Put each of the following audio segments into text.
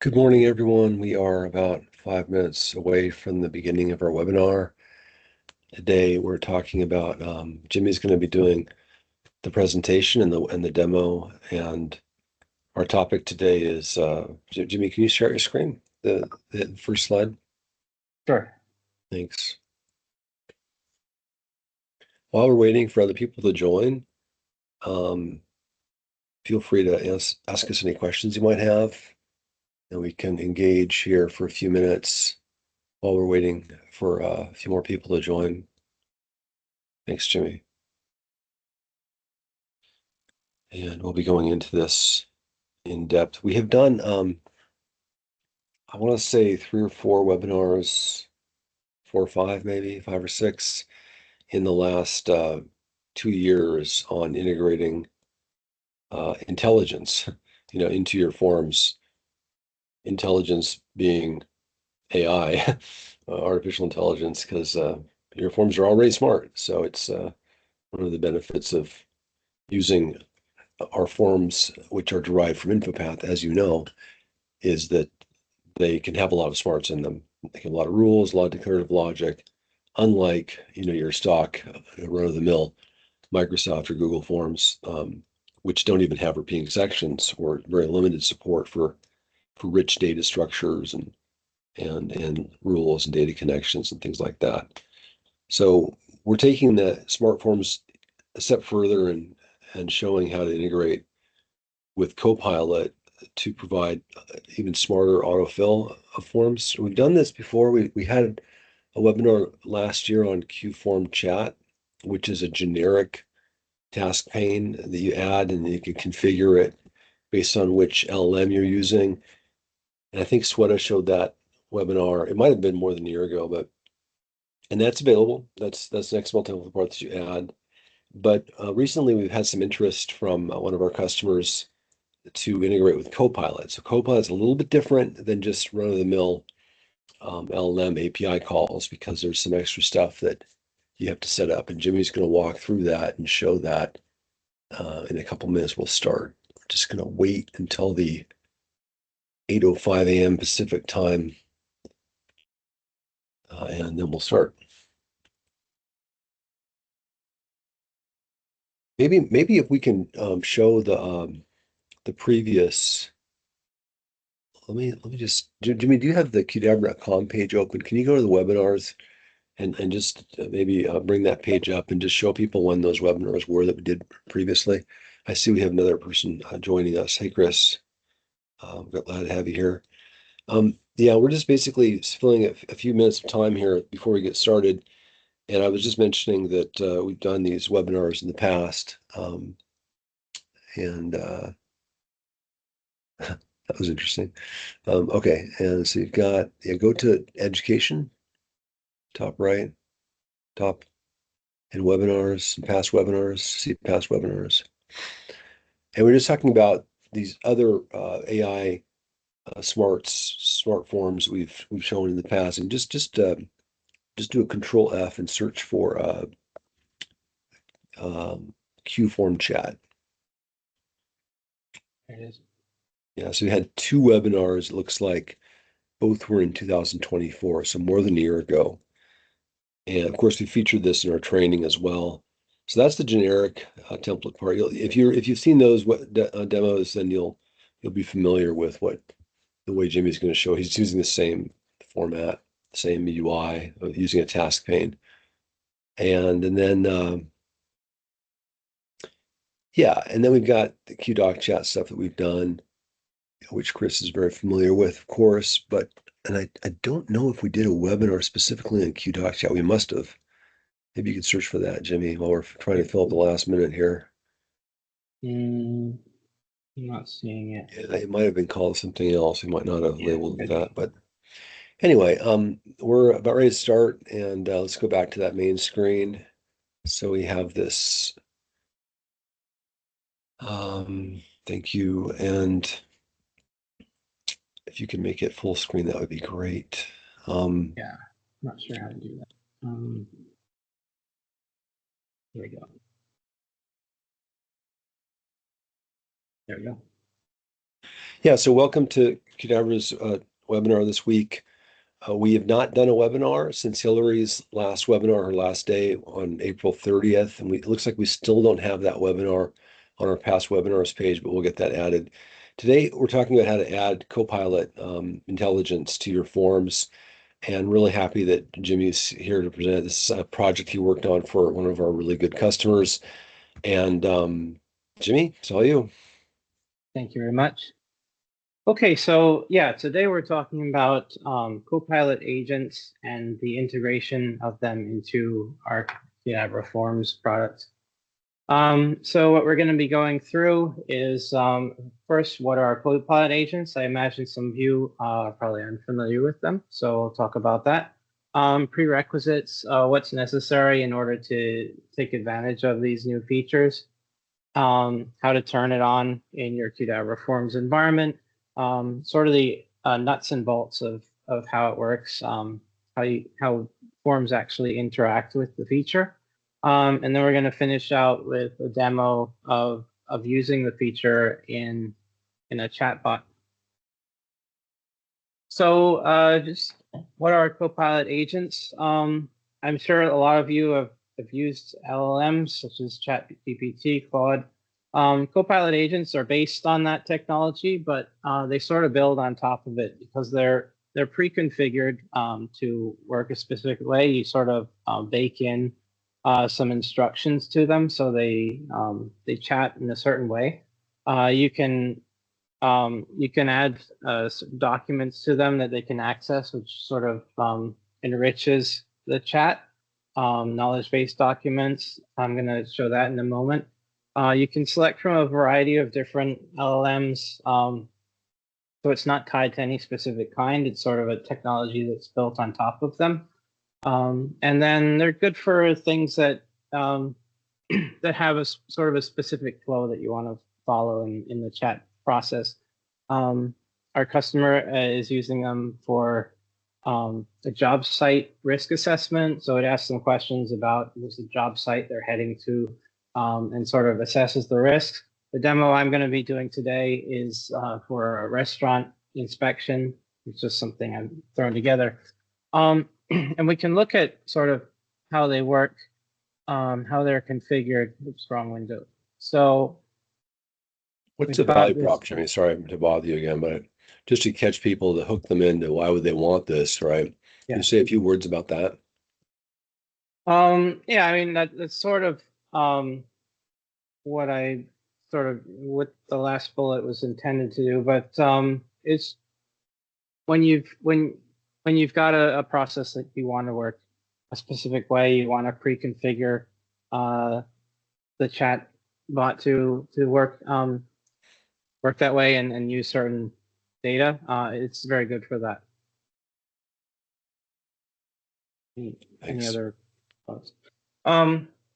Good morning, everyone. We are about 5 minutes away from the beginning of our webinar. Today, we're talking about Jimmy's going to be doing the presentation and the demo. And our topic today is Jimmy. Can you share your screen? The first slide. Sure. Thanks. While we're waiting for other people to join, feel free to ask us any questions you might have, and we can engage here for a few minutes while we're waiting for a few more people to join. Thanks, Jimmy. And we'll be going into this in depth. We have done, I want to say 3 or 4 webinars, 4 or 5, maybe 5 or 6 in the last 2 years on integrating intelligence, into your forms. Intelligence being AI, artificial intelligence, because your forms are already smart. So it's one of the benefits of using our forms, which are derived from InfoPath, as you know, is that they can have a lot of smarts in them. They have a lot of rules, a lot of declarative logic, unlike your stock run-of-the-mill Microsoft or Google Forms, which don't even have repeating sections or very limited support for rich data structures and rules and data connections and things like that. So we're taking the smart forms a step further and showing how to integrate with Copilot to provide even smarter autofill of forms. We've done this before. We had a webinar last year on QForm Chat, which is a generic task pane that you add and you can configure it based on which LLM you're using. And I think Sweta showed that webinar. It might have been more than a year ago, and that's available. That's the XML template part that you add. But recently we've had some interest from one of our customers to integrate with Copilot. So Copilot is a little bit different than just run-of-the-mill LLM API calls, because there's some extra stuff that you have to set up. And Jimmy's going to walk through that and show that in a couple minutes. We'll start. We're just going to wait until the 8:05 a.m. Pacific time, and then we'll start. Maybe if we can show the previous. Let me just, Jimmy, do you have the Qdabra.com page open? Can you go to the webinars and just maybe bring that page up and just show people when those webinars were that we did previously? I see we have another person joining us. Hey, Chris. Glad to have you here. Yeah, we're just basically filling a few minutes of time here before we get started. And I was just mentioning that we've done these webinars in the past. And that was interesting. Okay, and so you've got, go to education, top right, top, and webinars, and past webinars, see past webinars. And we're just talking about these other AI smart forms we've shown in the past, and just do a Control F and search for QForm Chat. There it is. Yeah, so we had 2 webinars. It looks like both were in 2024, so more than a year ago. And of course, we featured this in our training as well. So that's the generic template part. If you've seen those demos, then you'll be familiar with the way Jimmy's going to show. He's using the same format, same UI, using a task pane, and then yeah, and then we've got the QDoc chat stuff that we've done, which Chris is very familiar with, of course. And I don't know if we did a webinar specifically on QDoc chat. We must have. Maybe you could search for that, Jimmy, while we're trying to fill up the last minute here. I'm not seeing it. Yeah, it might have been called something else. We might not have labeled it that, but anyway, we're about ready to start, and let's go back to that main screen. So we have this. Thank you, and if you can make it full screen, that would be great. Yeah, I'm not sure how to do that. There we go. There we go. Yeah, so welcome to Qdabra's webinar this week. We have not done a webinar since Hillary's last webinar, her last day on April 30th. And it looks like we still don't have that webinar on our past webinars page, but we'll get that added. Today, we're talking about how to add Copilot intelligence to your forms, and really happy that Jimmy's here to present. This is a project he worked on for one of our really good customers. And Jimmy, it's all you. Thank you very much. Okay, so yeah, today we're talking about Copilot agents and the integration of them into our Qdabra Forms product. So what we're going to be going through is first, what are Copilot agents? I imagine some of you are probably unfamiliar with them, so we'll talk about that. Prerequisites, what's necessary in order to take advantage of these new features, how to turn it on in your Qdabra Forms environment, sort of the nuts and bolts of how it works, how forms actually interact with the feature. And then we're going to finish out with a demo of using the feature in a chatbot. So just what are Copilot agents? I'm sure a lot of you have used LLMs such as ChatGPT, Claude. Copilot agents are based on that technology, but they sort of build on top of it because they're pre-configured to work a specific way. You sort of bake in some instructions to them, so they chat in a certain way. You can add documents to them that they can access, which sort of enriches the chat. Knowledge-based documents. I'm going to show that in a moment. You can select from a variety of different LLMs. So it's not tied to any specific kind. It's sort of a technology that's built on top of them. And then they're good for things that that have a sort of a specific flow that you want to follow in the chat process. Our customer is using them for a job site risk assessment. So it asks them questions about what's the job site they're heading to, and sort of assesses the risk. The demo I'm going to be doing today is for a restaurant inspection. It's just something I've thrown together. And we can look at sort of how they work, how they're configured. Oops, wrong window. So what's the value prop, Jimmy? Sorry to bother you again, but just to catch people, to hook them into why would they want this, right? Yeah. Can you say a few words about that? Yeah, I mean that's sort of what the last bullet was intended to do, but it's when you've got a process that you want to work a specific way, you want to pre-configure the chat bot to work that way and use certain data. It's very good for that. Any other thoughts?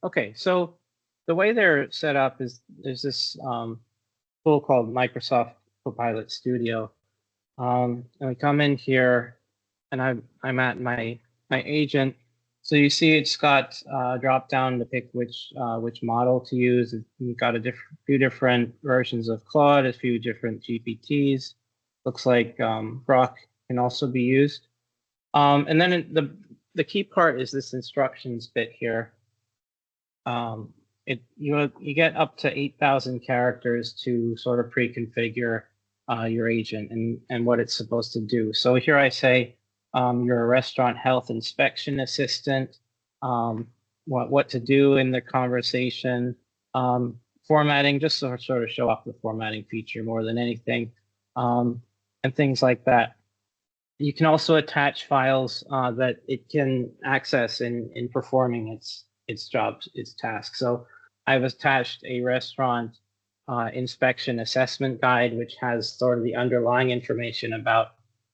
Okay, so the way they're set up is there's this tool called Microsoft Copilot Studio. And we come in here, and I'm at my agent. So you see it's got a drop down to pick which model to use. You've got few different versions of Claude, a few different GPTs. Looks like Grok can also be used. And then the key part is this instructions bit here. You get up to 8,000 characters to sort of pre-configure your agent and what it's supposed to do. So here I say you're a restaurant health inspection assistant, what to do in the conversation, formatting, just to sort of show off the formatting feature more than anything, and things like that. You can also attach files that it can access in performing its jobs, its tasks. So I've attached a restaurant inspection assessment guide, which has sort of the underlying information about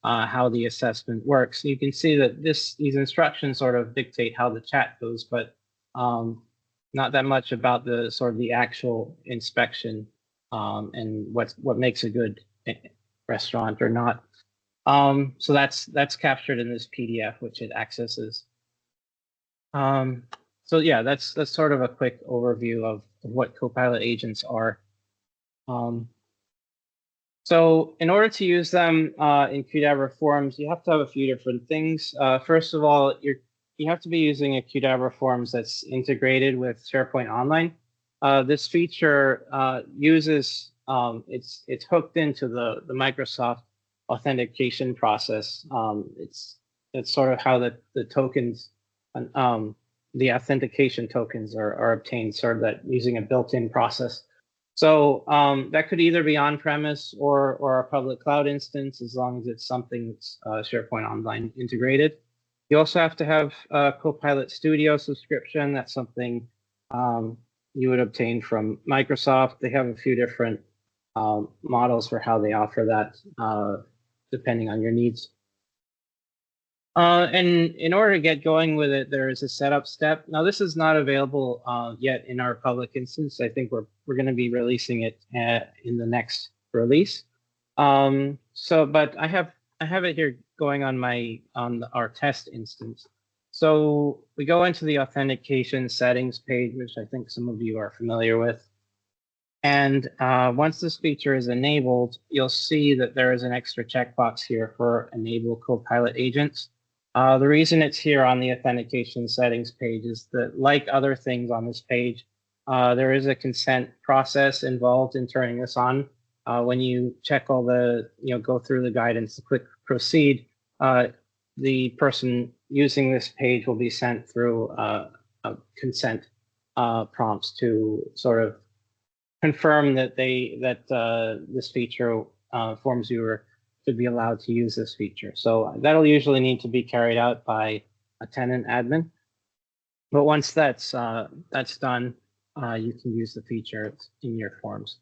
how the assessment works. You can see that these instructions sort of dictate how the chat goes, but not that much about the sort of the actual inspection and what makes a good restaurant or not. So that's captured in this PDF, which it accesses. So yeah, that's sort of a quick overview of what Copilot agents are. So in order to use them in Qdabra Forms, you have to have a few different things. First of all, you have to be using a Qdabra Forms that's integrated with SharePoint Online. This feature uses it's hooked into the Microsoft authentication process. It's sort of how the tokens, the authentication tokens are obtained, sort of that using a built-in process. So that could either be on-premise or a public cloud instance, as long as it's something that's SharePoint Online integrated. You also have to have a Copilot Studio subscription. That's something you would obtain from Microsoft. They have a few different models for how they offer that, depending on your needs. And in order to get going with it, there is a setup step. Now, this is not available yet in our public instance. I think we're going to be releasing it in the next release. But I have it here going on our test instance. So we go into the authentication settings page, which I think some of you are familiar with. And once this feature is enabled, you'll see that there is an extra checkbox here for Enable Copilot Agents. The reason it's here on the authentication settings page is that, like other things on this page, there is a consent process involved in turning this on. When you check all the, go through the guidance to click proceed, the person using this page will be sent through a consent prompts to sort of confirm that this feature, FormsViewer, should be allowed to use this feature. So that'll usually need to be carried out by a tenant admin. But once that's done, you can use the feature in your forms.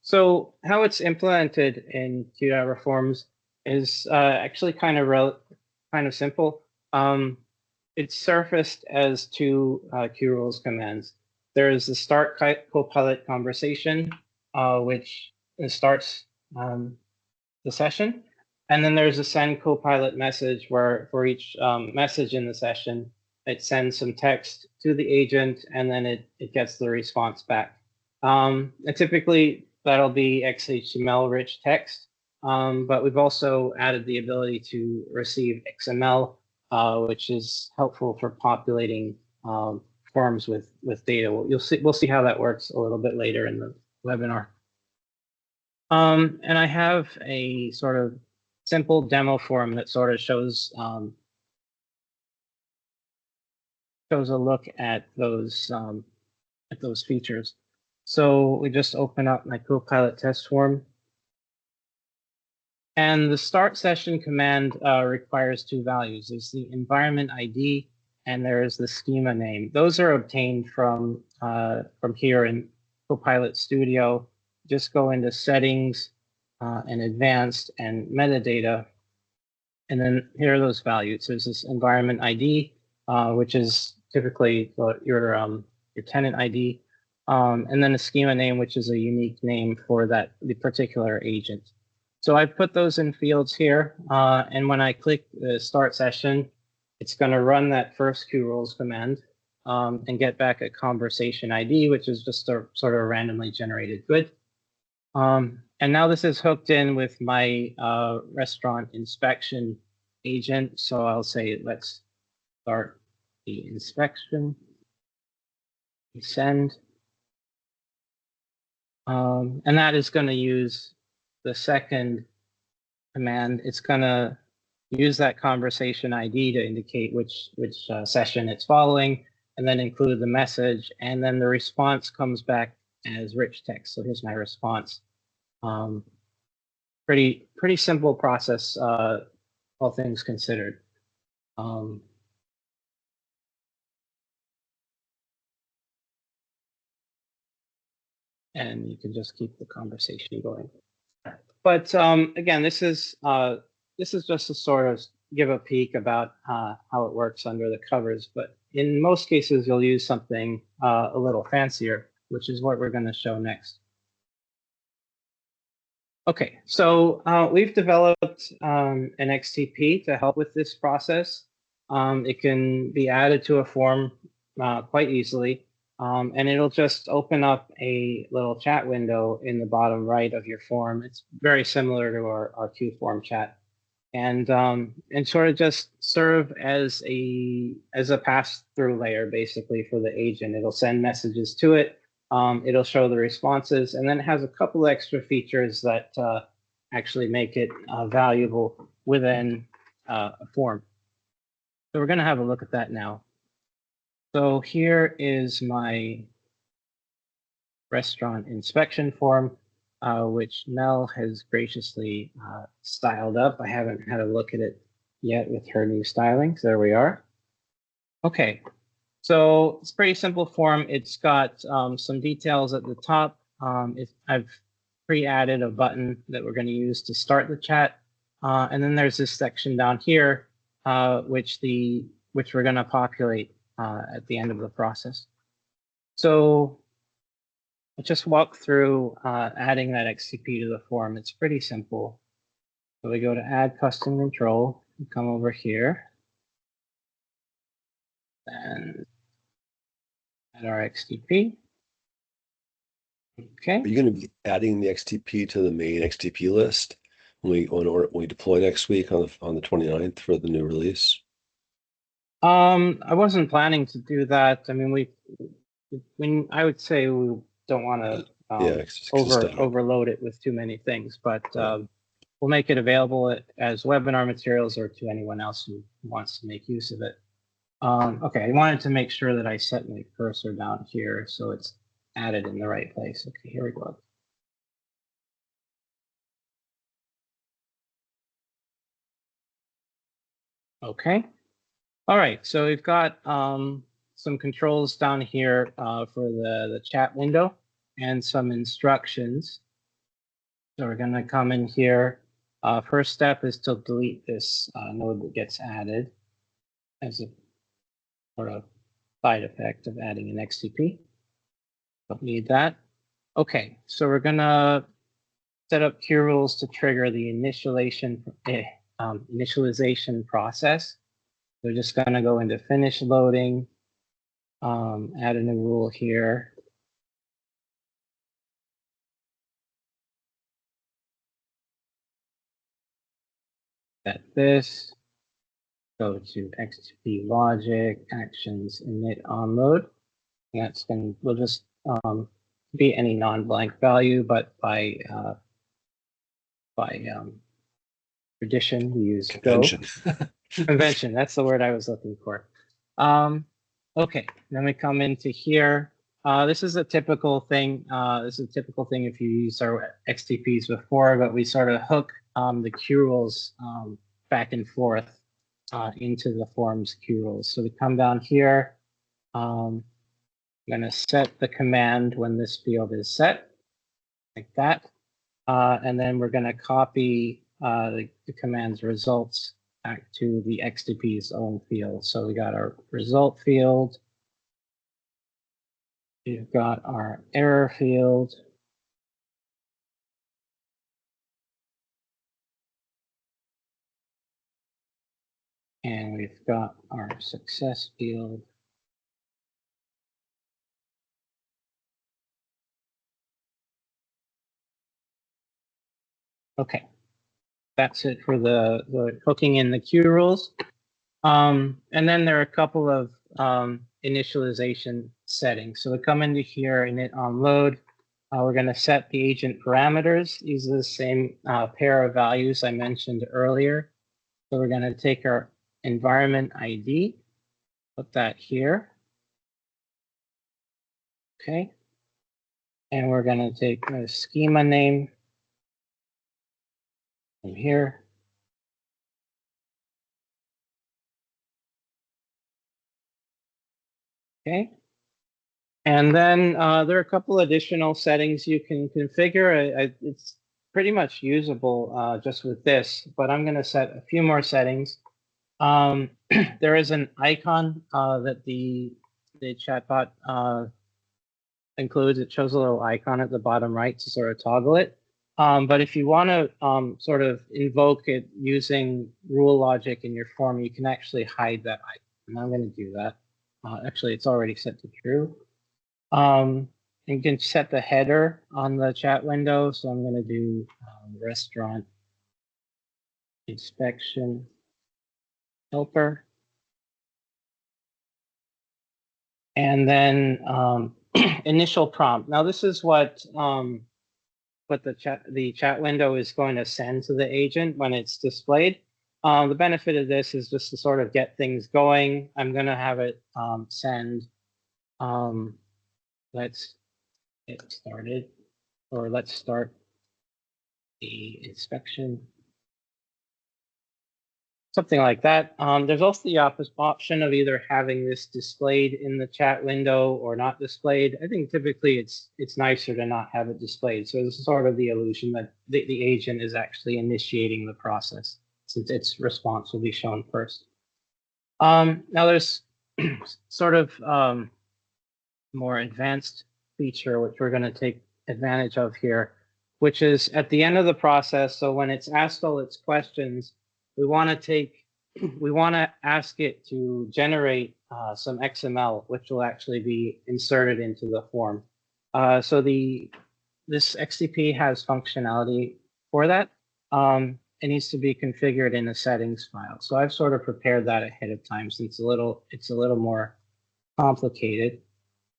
So how it's implemented in Qdabra Forms is actually kind of simple. It's surfaced as two qRules commands. There is the start Copilot conversation, which starts the session. And then there's a send Copilot message, where for each message in the session, it sends some text to the agent, and then it gets the response back. And typically, that'll be XHTML rich text, but we've also added the ability to receive XML, which is helpful for populating forms with data. We'll see how that works a little bit later in the webinar. And I have a sort of simple demo form that sort of shows a look at those features. So we just open up my Copilot test form. And the start session command requires two values. There's the environment ID, and there is the schema name. Those are obtained from here in Copilot Studio. Just go into settings and advanced and metadata. And then here are those values. There's this environment ID, which is typically your tenant ID. And then a schema name, which is a unique name for the particular agent. So I put those in fields here, and when I click the start session, it's going to run that first qRules command and get back a conversation ID, which is just a sort of randomly generated GUID. And now this is hooked in with my restaurant inspection agent. So I'll say, let's start the inspection, send. And that is going to use the second command. It's going to use that conversation ID to indicate which session it's following, and then include the message, and then the response comes back as rich text. So here's my response. Pretty simple process, all things considered. And you can just keep the conversation going. But again, this is just to sort of give a peek about how it works under the covers. But in most cases, you'll use something a little fancier, which is what we're going to show next. Okay, so we've developed an XTP to help with this process. It can be added to a form quite easily. and it'll just open up a little chat window in the bottom right of your form. It's very similar to our QForm Chat, and sort of just serve as a pass-through layer basically for the agent. It'll send messages to it. It'll show the responses, and then it has a couple extra features that actually make it valuable within a form. So we're going to have a look at that now. So here is my restaurant inspection form, which Mel has graciously styled up. I haven't had a look at it yet with her new stylings. There we are. Okay, so it's a pretty simple form. It's got some details at the top. I've pre-added a button that we're going to use to start the chat. And then there's this section down here, which we're going to populate at the end of the process. So I'll just walk through adding that XCP to the form. It's pretty simple. So we go to Add Custom Control, we come over here, and add our XTP. Okay. Are you going to be adding the XTP to the main XTP list when we deploy next week on the 29th for the new release? I wasn't planning to do that. I mean, I would say we don't want to overload it with too many things, but we'll make it available as webinar materials or to anyone else who wants to make use of it. Okay, I wanted to make sure that I set my cursor down here so it's added in the right place. Okay, here we go. Okay. All right, so we've got some controls down here for the chat window and some instructions. So we're going to come in here. First step is to delete this node that gets added as a sort of side effect of adding an XTP. Don't need that. Okay, so we're going to set up qRules to trigger the initialization process. We're just going to go into finish loading, add a new rule here. Set this, go to XTP logic, actions, init onload. And that's going to, we'll just be any non-blank value, but by tradition, we use Convention. Convention, that's the word I was looking for. Okay, then we come into here. This is a typical thing. This is a typical thing if you use our XTPs before, but we sort of hook the qRules back and forth into the form's qRules. So we come down here. I'm going to set the command when this field is set, like that. And then we're going to copy the command's results back to the XTP's own field. So we got our result field. We've got our error field. And we've got our success field. Okay, that's it for the hooking in the qRules. And then there are a couple of initialization settings. So we come into here, init onload. We're going to set the agent parameters. These are the same pair of values I mentioned earlier. So we're going to take our environment ID, put that here. Okay. And we're going to take a schema name from here. Okay. And then there are a couple additional settings you can configure. It's pretty much usable just with this, but I'm going to set a few more settings. There is an icon that the chatbot includes. It shows a little icon at the bottom right to sort of toggle it. But if you want to sort of invoke it using rule logic in your form, you can actually hide that icon. And I'm going to do that. Actually, it's already set to true. You can set the header on the chat window. So I'm going to do restaurant inspection helper. And then initial prompt. Now this is what the chat window is going to send to the agent when it's displayed. The benefit of this is just to sort of get things going. I'm going to have it send. Let's get started, or let's start the inspection. Something like that. There's also the option of either having this displayed in the chat window or not displayed. I think typically it's nicer to not have it displayed. So this is sort of the illusion that the agent is actually initiating the process, since its response will be shown first. Now there's sort of more advanced feature which we're going to take advantage of here, which is at the end of the process. So when it's asked all its questions, we want to ask it to generate some XML, which will actually be inserted into the form. So this XTP has functionality for that. It needs to be configured in a settings file. So I've sort of prepared that ahead of time, since it's a little more complicated.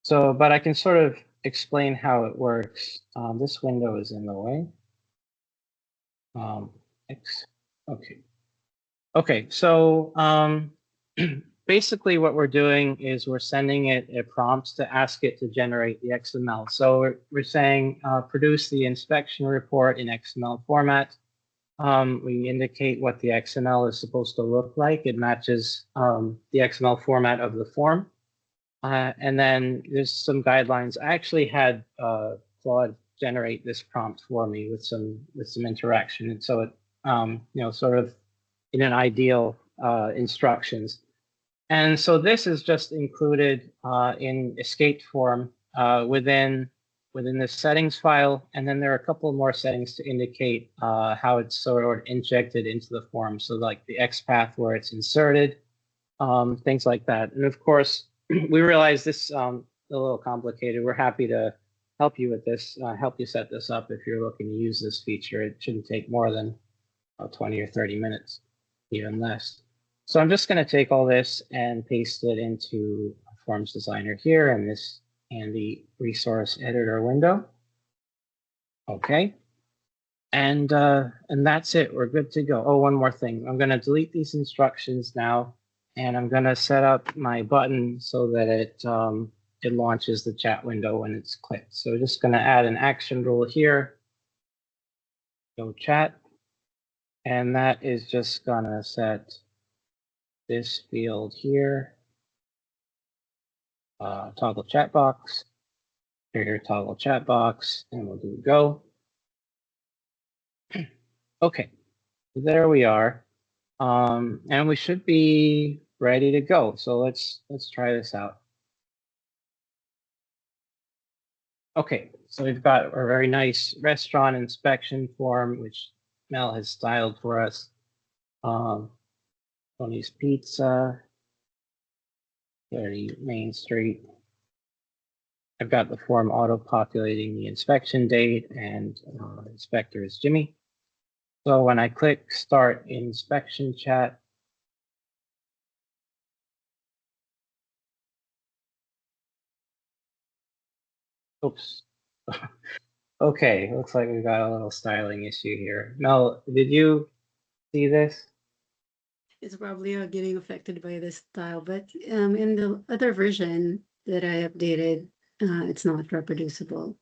So, but I can sort of explain how it works. This window is in the way. Okay. Okay, so basically what we're doing is we're sending it a prompt to ask it to generate the XML. So we're saying produce the inspection report in XML format. We indicate what the XML is supposed to look like. It matches the XML format of the form. And then there's some guidelines. I actually had Claude generate this prompt for me with some interaction, and so it sort of in an ideal instructions. And so this is just included in escaped form within the settings file, and then there are a couple more settings to indicate how it's sort of injected into the form. So like the XPath where it's inserted, things like that. And of course, we realize this is a little complicated. We're happy to help you with this, help you set this up if you're looking to use this feature. It shouldn't take more than 20 or 30 minutes, even less. So I'm just going to take all this and paste it into Forms Designer here and this handy resource editor window. Okay. And that's it. We're good to go. Oh, one more thing. I'm going to delete these instructions now, and I'm going to set up my button so that it launches the chat window when it's clicked. So just going to add an action rule here. Go chat. And that is just going to set this field here. Toggle chat box. Here, toggle chat box, and we'll do go. Okay, there we are. And we should be ready to go. So let's try this out. Okay, so we've got a very nice restaurant inspection form, which Mel has styled for us. Tony's Pizza, 30 Main Street. I've got the form auto-populating the inspection date, and inspector is Jimmy. So when I click Start Inspection Chat, oops. Okay, looks like we've got a little styling issue here. Mel, did you see this? It's probably getting affected by this style, but in the other version that I updated, it's not reproducible.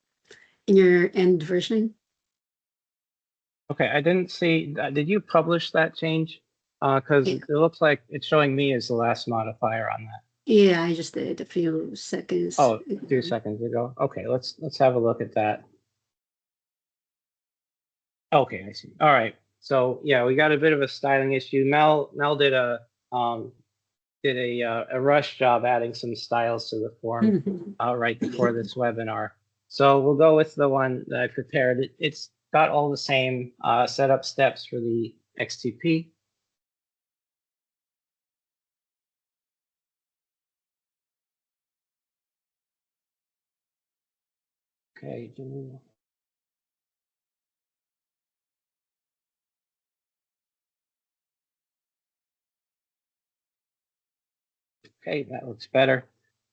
In your end version? Okay, I didn't see, did you publish that change? Because Yeah. it looks like it's showing me as the last modifier on that. Yeah, I just did a few seconds. Oh, 2 seconds ago. Okay, let's have a look at that. Okay, I see. All right. So yeah, we got a bit of a styling issue. Mel did a rush job adding some styles to the form right before this webinar. So we'll go with the one that I prepared. It's got all the same setup steps for the XTP. Okay. Okay, that looks better.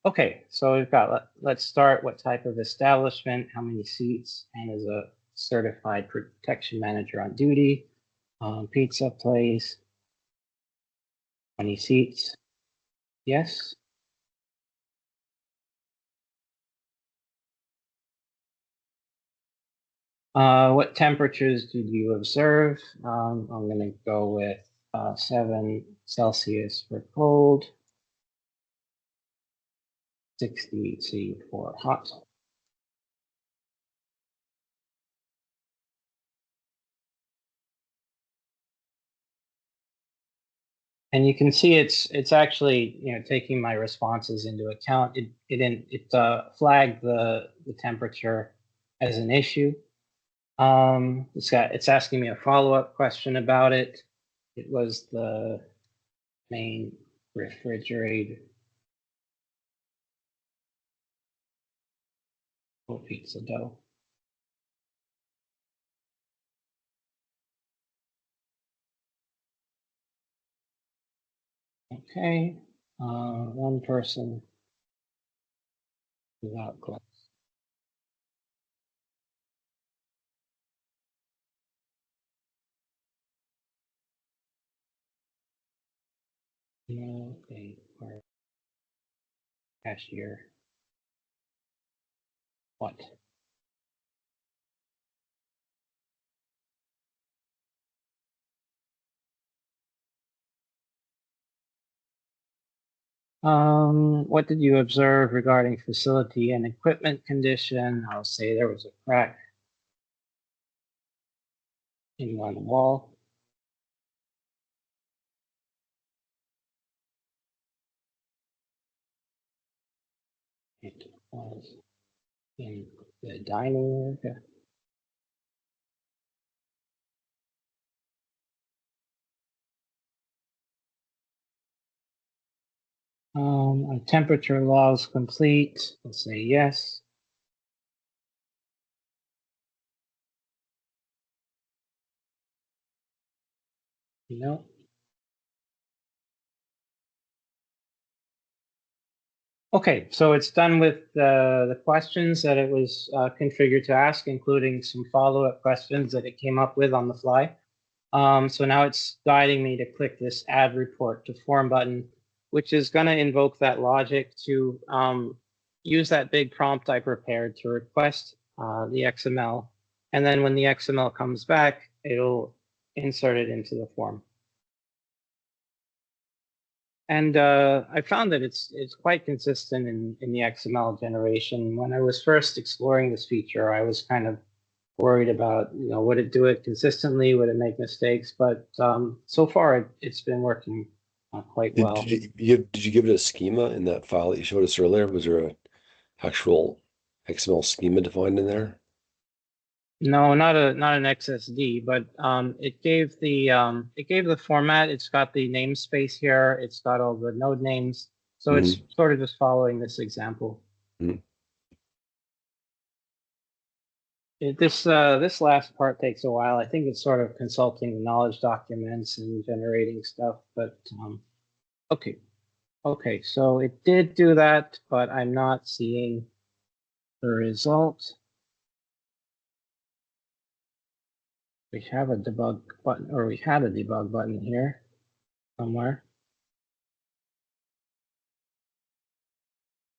Okay, so we've got, let's start what type of establishment, how many seats, and is a certified protection manager on duty. Pizza place, 20 seats. Yes. What temperatures did you observe? I'm going to go with 7 Celsius for cold, 60 C for hot. And you can see it's actually, you know, taking my responses into account. It flagged the temperature as an issue. It's asking me a follow-up question about it. It was the main refrigerator. Pizza dough. Okay, one person without gloves. No, they are cashier. What? What did you observe regarding facility and equipment condition? I'll say there was a crack in one wall. It was in the dining area. Are temperature logs complete? I'll say yes. No. Okay, so it's done with the questions that it was configured to ask, including some follow-up questions that it came up with on the fly. So now it's guiding me to click this Add Report to Form button, which is going to invoke that logic to use that big prompt I prepared to request the XML. And then when the XML comes back, it'll insert it into the form. And I found that it's quite consistent in the XML generation. When I was first exploring this feature, I was kind of worried about, you know, would it do it consistently? Would it make mistakes? But so far, it's been working quite well. Did you give it a schema in that file that you showed us earlier? Was there an actual XML schema defined in there? No, not an XSD, but it gave the format. It's got the namespace here. It's got all the node names. So it's sort of just following this example. This last part takes a while. I think it's sort of consulting the knowledge documents and generating stuff, but okay, so it did do that, but I'm not seeing the result. We have a debug button, or we had a debug button here somewhere.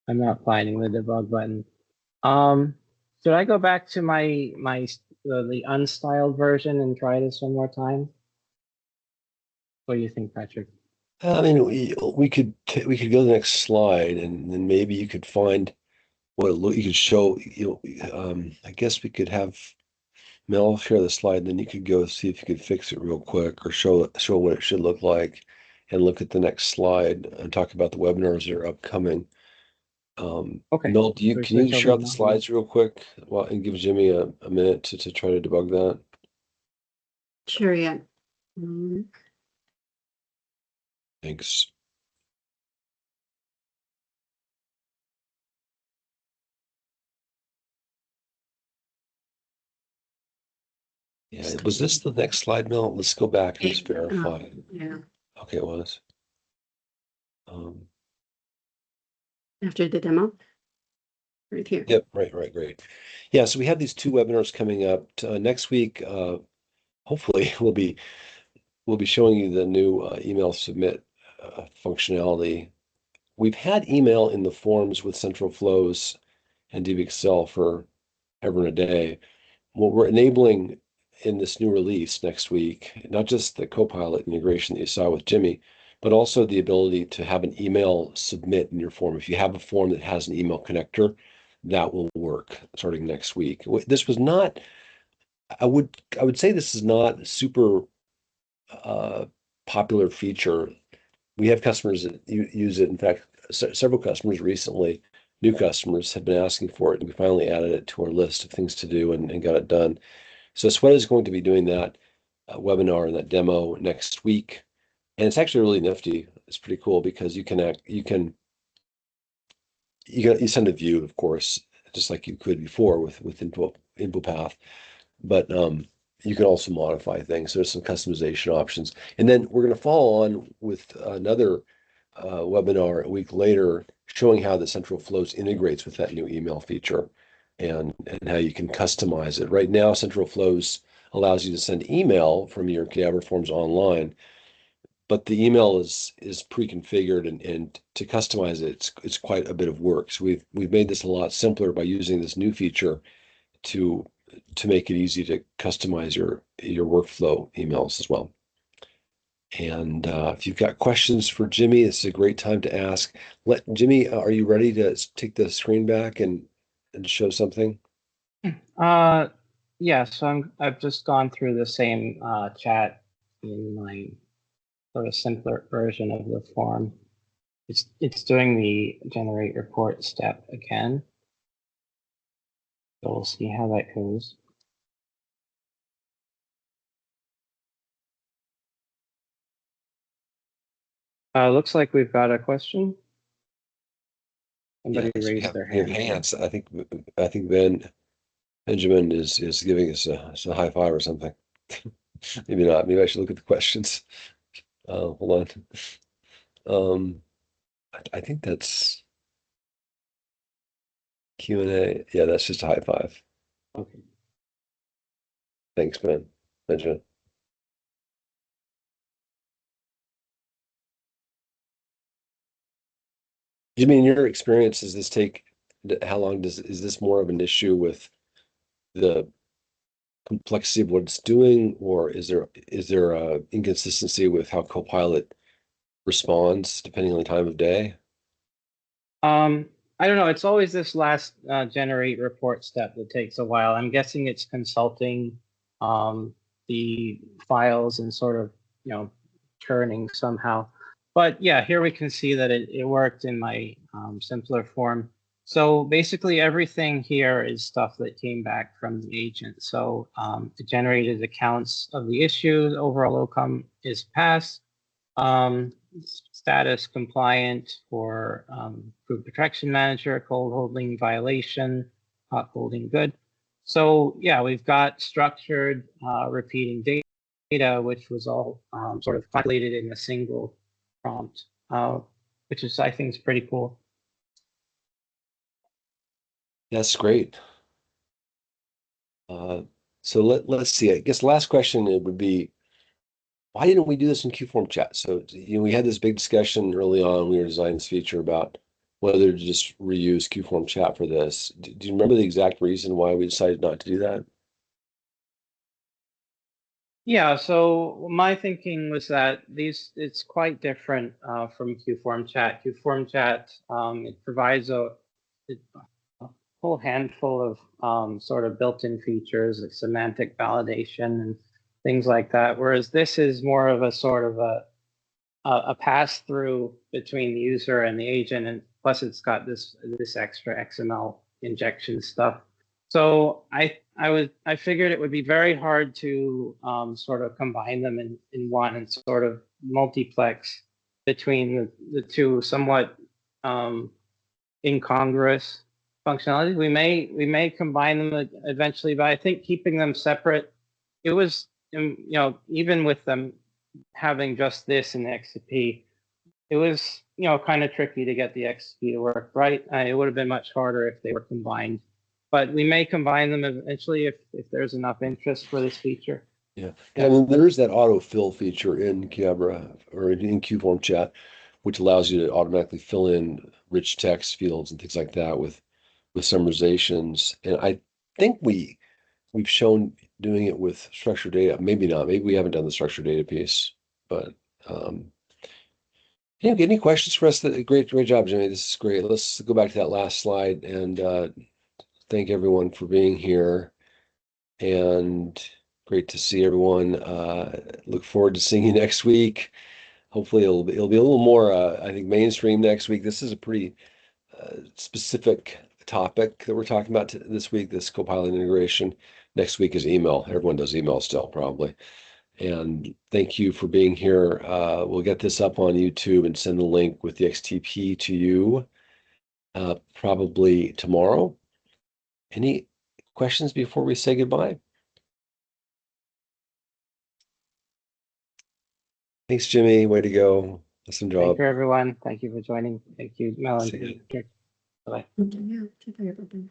I'm not finding the debug button. Should I go back to the unstyled version and try this one more time? What do you think, Patrick? I mean, we could go to the next slide, and then maybe you could find what you could show. I guess we could have Mel share the slide, and then you could go see if you could fix it real quick, or show what it should look like, and look at the next slide and talk about the webinars that are upcoming. Okay. Mel, can you share out the slides real quick, and give Jimmy a minute to try to debug that? Sure, yeah. Thanks. Yeah, was this the next slide, Mel? Let's go back and just verify. Yeah, Okay, it was. after the demo, right here. Yep, right, great. Yeah, so we have these two webinars coming up next week. Hopefully, we'll be showing you the new email submit functionality. We've had email in the forms with central flows and DBXL for ever and a day. What we're enabling in this new release next week, not just the Copilot integration that you saw with Jimmy, but also the ability to have an email submit in your form. If you have a form that has an email connector, that will work starting next week. This was not, I would say this is not a super popular feature. We have customers that use it. In fact, several customers recently, new customers, have been asking for it, and we finally added it to our list of things to do and got it done. So Sweat is going to be doing that webinar and that demo next week, and it's actually really nifty. It's pretty cool because you send a view, of course, just like you could before with info path, but you can also modify things. There's some customization options, and then we're going to follow on with another webinar a week later, showing how the central flows integrates with that new email feature, and how you can customize it. Right now, central flows allows you to send email from your Qdabra forms online, but the email is pre-configured, and to customize it, it's quite a bit of work. So we've made this a lot simpler by using this new feature to make it easy to customize your workflow emails as well. And if you've got questions for Jimmy, this is a great time to ask. Jimmy, are you ready to take the screen back and show something? Yeah, so I've just gone through the same chat in my sort of simpler version of the form. It's doing the generate report step again. So we'll see how that goes. Looks like we've got a question. Somebody raised their hand. Hands. I think Benjamin is giving us a high five or something. Maybe not. Maybe I should look at the questions. Hold on. I think that's Q&A. Yeah, that's just a high five. Okay. Thanks, Benjamin. Jimmy, in your experience, how long is this more of an issue with the complexity of what it's doing, or is there a inconsistency with how Copilot responds depending on the time of day? I don't know. It's always this last generate report step that takes a while. I'm guessing it's consulting the files and sort of, churning somehow. But yeah, here we can see that it worked in my simpler form. So basically everything here is stuff that came back from the agent. So it generated accounts of the issue, overall outcome is passed, status compliant for group protection manager, cold holding violation, hot holding good. So yeah, we've got structured repeating data, which was all sort of calculated in a single prompt, which is, I think, is pretty cool. That's great. So let's see. I guess last question it would be, why didn't we do this in QForm Chat? So we had this big discussion early on when we were designing this feature about whether to just reuse QForm Chat for this. Do you remember the exact reason why we decided not to do that? Yeah, so my thinking was that it's quite different from QForm Chat. QForm Chat, it provides a whole handful of sort of built-in features like semantic validation and things like that, whereas this is more of a sort of a pass-through between the user and the agent, and plus it's got this extra XML injection stuff. So I figured it would be very hard to sort of combine them in one and sort of multiplex between the two somewhat incongruous functionalities. We may combine them eventually, but I think keeping them separate it was, even with them having just this in XP, it was, kind of tricky to get the XP to work right. It would have been much harder if they were combined, but we may combine them eventually if there's enough interest for this feature. Yeah, and I mean, there is that autofill feature in Qdabra or in QForm Chat, which allows you to automatically fill in rich text fields and things like that with summarizations. And I think we've shown doing it with structured data. Maybe not. Maybe we haven't done the structured data piece. But yeah, any questions for us? Great job, Jimmy. This is great. Let's go back to that last slide and thank everyone for being here. And great to see everyone. Look forward to seeing you next week. Hopefully it'll be a little more I think mainstream next week. This is a pretty specific topic that we're talking about this week, this Copilot integration. Next week is email. Everyone does email still, probably. And thank you for being here. We'll get this up on YouTube and send the link with the XTP to you probably tomorrow. Any questions before we say goodbye? Thanks, Jimmy. Way to go. Awesome job. Thank you, everyone. Thank you for joining. Thank you, Mel. See you. Bye. Yeah, take care, everybody.